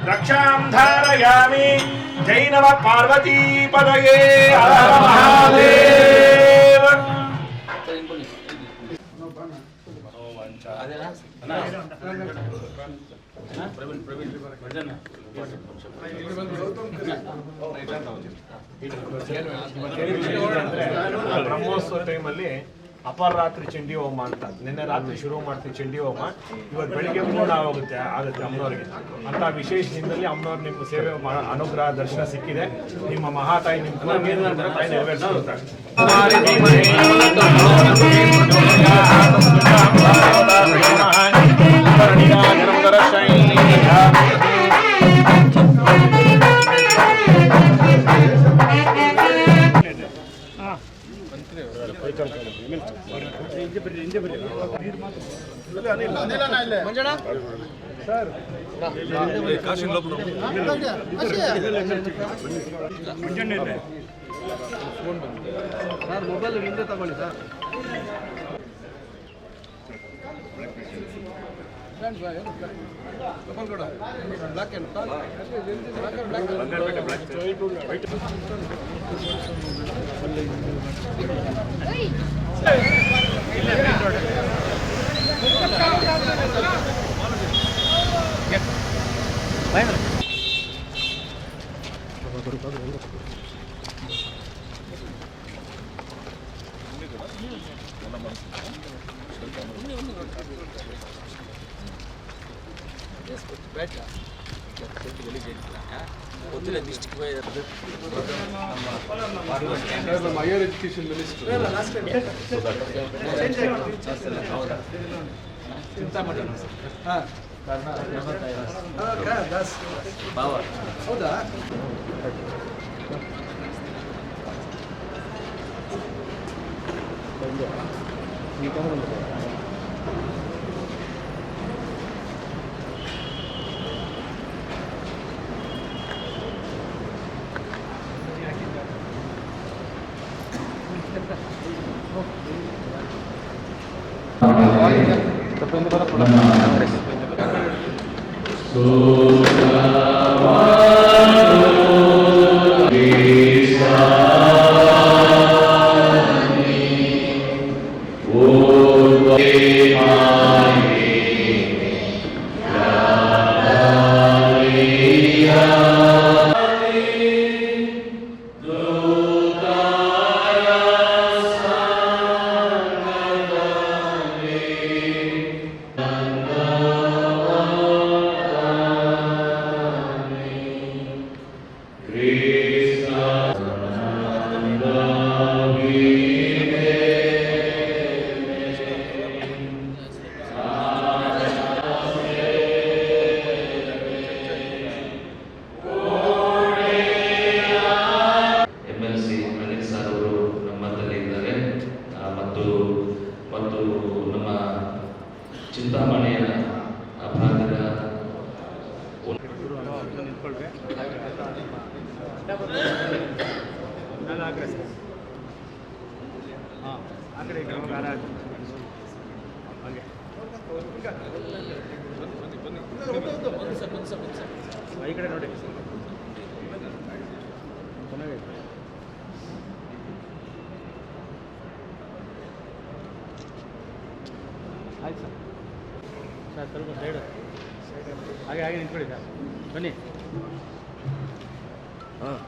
रक्षां धारयामि। जय नमः पार्वती पदये हर हर महादेव। ಬ್ರಹ್ಮೋತ್ಸವ ಟೈಮಲ್ಲಿ ಅಪರಾತ್ರಿ ಚಂಡಿ ಹೋಮ ಅಂತ ನಿನ್ನೆ ರಾತ್ರಿ ಶುರು ಮಾಡ್ತೀವಿ ಚಂಡಿ ಹೋಮ. ಇವತ್ತು ಬೆಳಿಗ್ಗೆ ಪೂರ್ಣ ಆಗುತ್ತೆ ಅಮ್ಮನವ್ರಿಗೆ ಅಂತ ವಿಶೇಷ ದಿನದಲ್ಲಿ ಅಮ್ಮನವ್ರು ನಿಮ್ಮ ಸೇವೆ ಅನುಗ್ರಹ ದರ್ಶನ ಸಿಕ್ಕಿದೆ. ನಿಮ್ಮ ಮಹಾತಾಯಿ ನಿಮ್ಮ ತಾಯಿ ನೆರವೇರಿಸ್ಕೊಳ್ತಾರೆ. ಮೊಬೈಲ್ ಹಿಂದೆ ತಗೊಳ್ಳಿ ಸರ್. higher education minister. ಚಿಂತಾಮಣಿಯ ಅಪರಾಧದ ಈ ಕಡೆ ನೋಡಿ ಆಯ್ತು ಸರ್ ಸ್ವಲ್ಪ ಸೈಡು ಹಾಗೆ ನಿಂತ್ಕೊಳ್ಳಿ ಸರ್ ಬನ್ನಿ ಹಾಂ